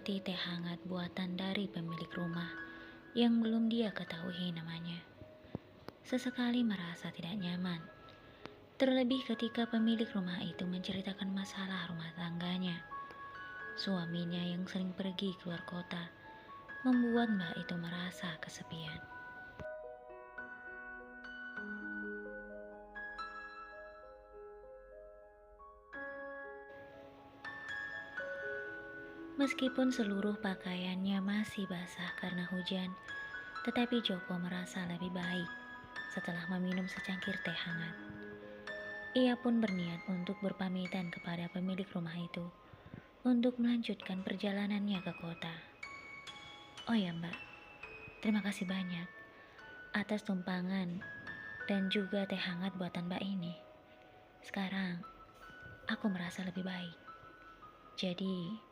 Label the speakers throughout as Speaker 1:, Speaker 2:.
Speaker 1: menikmati teh hangat buatan dari pemilik rumah yang belum dia ketahui namanya. Sesekali merasa tidak nyaman, terlebih ketika pemilik rumah itu menceritakan masalah rumah tangganya. Suaminya yang sering pergi keluar kota membuat Mbak itu merasa kesepian. Meskipun seluruh pakaiannya masih basah karena hujan, tetapi Joko merasa lebih baik setelah meminum secangkir teh hangat. Ia pun berniat untuk berpamitan kepada pemilik rumah itu untuk melanjutkan perjalanannya ke kota. Oh ya Mbak, terima kasih banyak atas tumpangan dan juga teh hangat buatan Mbak ini. Sekarang aku merasa lebih baik. Jadi,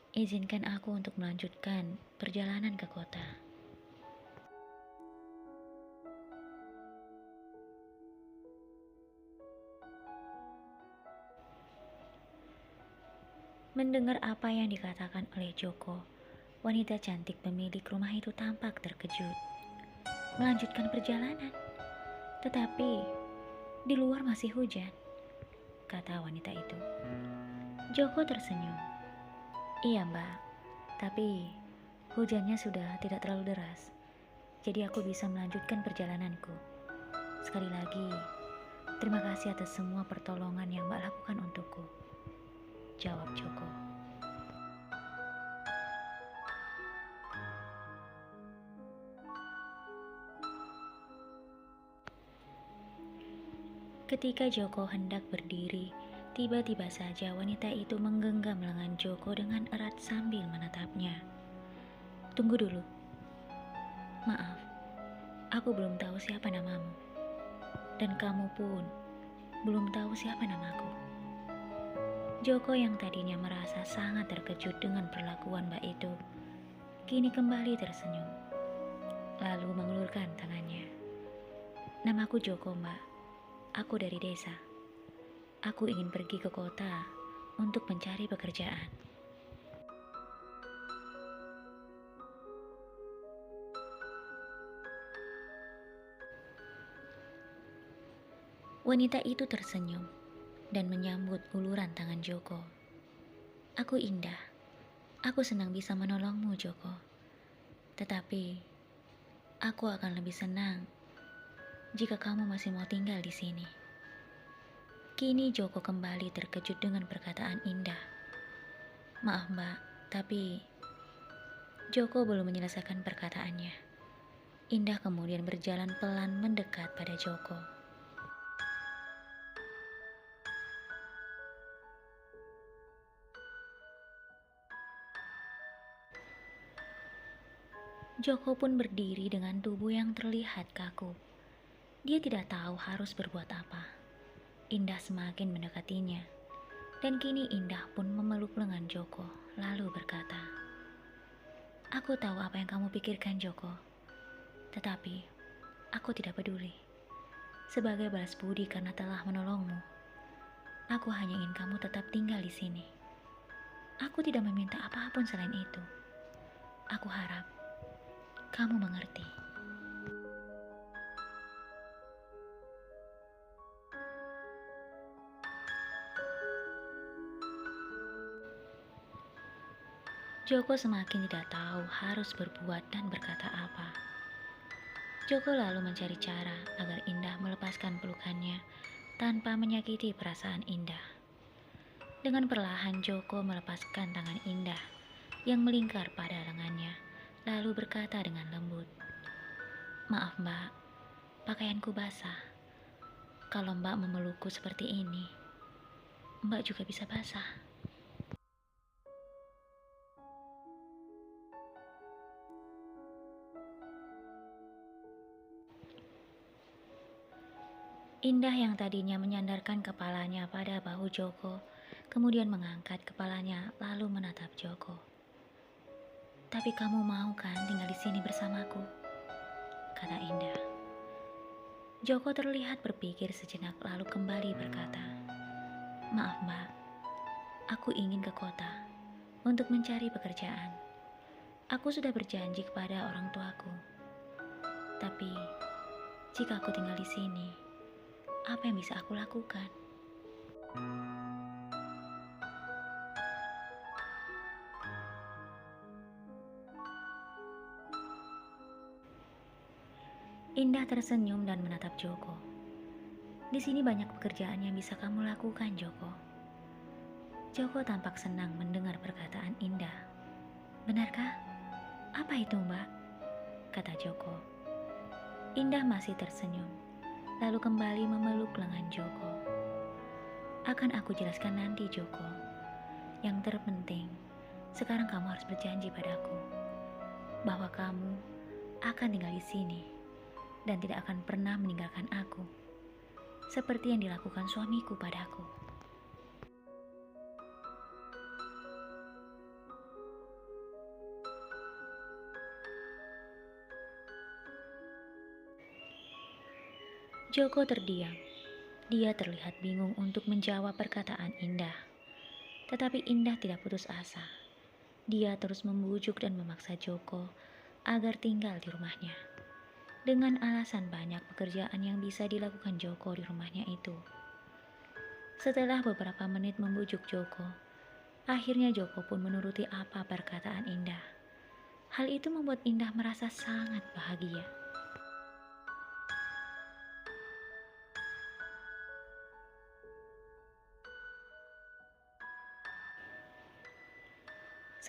Speaker 1: izinkan aku untuk melanjutkan perjalanan ke kota. Mendengar apa yang dikatakan oleh Joko, wanita cantik pemilik rumah itu tampak terkejut. Melanjutkan perjalanan, tetapi di luar masih hujan, kata wanita itu. Joko tersenyum. Iya Mbak, tapi hujannya sudah tidak terlalu deras, jadi aku bisa melanjutkan perjalananku. Sekali lagi, terima kasih atas semua pertolongan yang Mbak lakukan untukku, jawab Joko. Ketika Joko hendak berdiri, tiba-tiba saja wanita itu menggenggam lengan Joko dengan erat sambil menatapnya. Tunggu dulu. Maaf, aku belum tahu siapa namamu. Dan kamu pun belum tahu siapa namaku. Joko yang tadinya merasa sangat terkejut dengan perlakuan Mbak itu, kini kembali tersenyum, lalu mengulurkan tangannya. Namaku Joko Mbak, aku dari desa. Aku ingin pergi ke kota untuk mencari pekerjaan. Wanita itu tersenyum dan menyambut uluran tangan Joko. Aku Indah. Aku senang bisa menolongmu, Joko. Tetapi, aku akan lebih senang jika kamu masih mau tinggal di sini. Kini Joko kembali terkejut dengan perkataan Indah. Maaf Mbak, tapi Joko belum menyelesaikan perkataannya. Indah kemudian berjalan pelan mendekat pada Joko. Joko pun berdiri dengan tubuh yang terlihat kaku. Dia tidak tahu harus berbuat apa. Indah semakin mendekatinya. Dan kini Indah pun memeluk lengan Joko, lalu berkata, "Aku tahu apa yang kamu pikirkan, Joko. Tetapi, aku tidak peduli. Sebagai balas budi karena telah menolongmu, aku hanya ingin kamu tetap tinggal di sini. Aku tidak meminta apapun selain itu. Aku harap kamu mengerti." Joko semakin tidak tahu harus berbuat dan berkata apa. Joko lalu mencari cara agar Indah melepaskan pelukannya tanpa menyakiti perasaan Indah. Dengan perlahan Joko melepaskan tangan Indah yang melingkar pada lengannya, lalu berkata dengan lembut, "Maaf Mbak, pakaianku basah. Kalau Mbak memelukku seperti ini, Mbak juga bisa basah." Indah yang tadinya menyandarkan kepalanya pada bahu Joko, kemudian mengangkat kepalanya lalu menatap Joko. "Tapi kamu mau kan tinggal di sini bersamaku?" kata Indah. Joko terlihat berpikir sejenak lalu kembali berkata, "Maaf Mbak, aku ingin ke kota. untuk mencari pekerjaan. Aku sudah berjanji kepada orang tuaku. Tapi, jika aku tinggal di sini, apa yang bisa aku lakukan? Indah tersenyum dan menatap Joko. Di sini banyak pekerjaan yang bisa kamu lakukan, Joko. Joko tampak senang mendengar perkataan Indah. Benarkah? Apa itu, Mbak? Kata Joko. Indah masih tersenyum, lalu kembali memeluk lengan Joko. Akan aku jelaskan nanti, Joko. Yang terpenting, sekarang kamu harus berjanji padaku bahwa kamu akan tinggal di sini dan tidak akan pernah meninggalkan aku, seperti yang dilakukan suamiku padaku. Joko terdiam. Dia terlihat bingung untuk menjawab perkataan Indah. Tetapi Indah tidak putus asa. Dia terus membujuk dan memaksa Joko agar tinggal di rumahnya. Dengan alasan banyak pekerjaan yang bisa dilakukan Joko di rumahnya itu. Setelah beberapa menit membujuk Joko, akhirnya Joko pun menuruti apa perkataan Indah. Hal itu membuat Indah merasa sangat bahagia.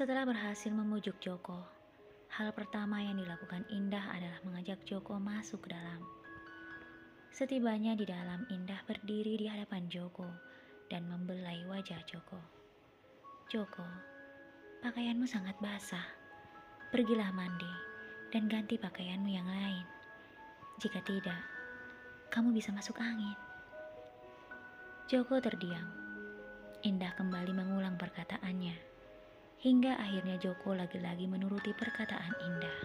Speaker 1: Setelah berhasil membujuk Joko, hal pertama yang dilakukan Indah adalah mengajak Joko masuk ke dalam. Setibanya di dalam, Indah berdiri di hadapan Joko dan membelai wajah Joko. Joko, pakaianmu sangat basah. Pergilah mandi dan ganti pakaianmu yang lain. Jika tidak, kamu bisa masuk angin. Joko terdiam. Indah kembali mengulang perkataannya. Hingga akhirnya Joko lagi-lagi menuruti perkataan Indah.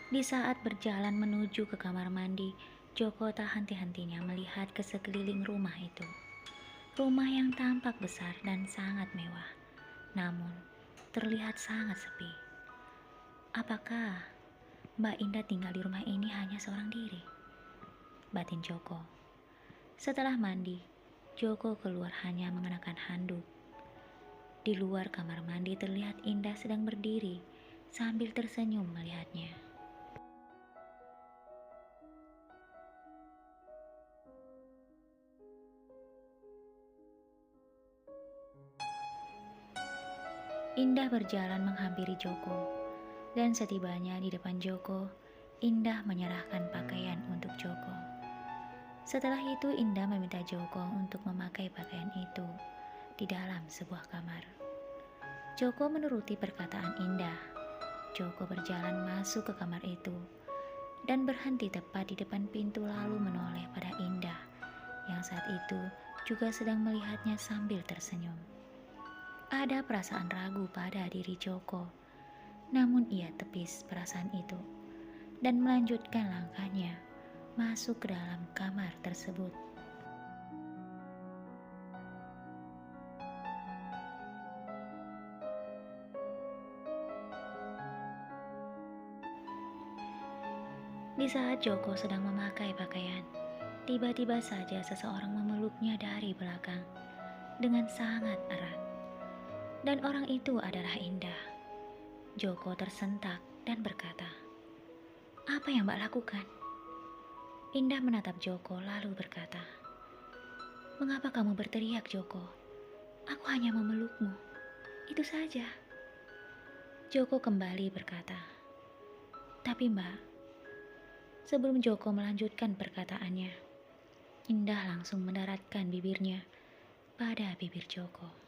Speaker 1: Di saat berjalan menuju ke kamar mandi, Joko tak henti-hentinya melihat ke sekeliling rumah itu. Rumah yang tampak besar dan sangat mewah, namun terlihat sangat sepi. Apakah Mbak Indah tinggal di rumah ini hanya seorang diri? Batin Joko. Setelah mandi, Joko keluar hanya mengenakan handuk. Di luar kamar mandi terlihat Indah sedang berdiri sambil tersenyum melihatnya. Indah berjalan menghampiri Joko, dan setibanya di depan Joko, Indah menyerahkan pakaian untuk Joko. Setelah itu Indah meminta Joko untuk memakai pakaian itu di dalam sebuah kamar. Joko menuruti perkataan Indah. Joko berjalan masuk ke kamar itu dan berhenti tepat di depan pintu lalu menoleh pada Indah yang saat itu juga sedang melihatnya sambil tersenyum. Ada perasaan ragu pada diri Joko, namun ia tepis perasaan itu dan melanjutkan langkahnya masuk ke dalam kamar tersebut. Di saat Joko sedang memakai pakaian, tiba-tiba saja seseorang memeluknya dari belakang dengan sangat erat. Dan orang itu adalah Indah. Joko tersentak dan berkata, "Apa yang Mbak lakukan?" Indah menatap Joko lalu berkata, "Mengapa kamu berteriak, Joko? Aku hanya memelukmu. Itu saja." Joko kembali berkata, "Tapi Mbak," sebelum Joko melanjutkan perkataannya, Indah langsung mendaratkan bibirnya pada bibir Joko.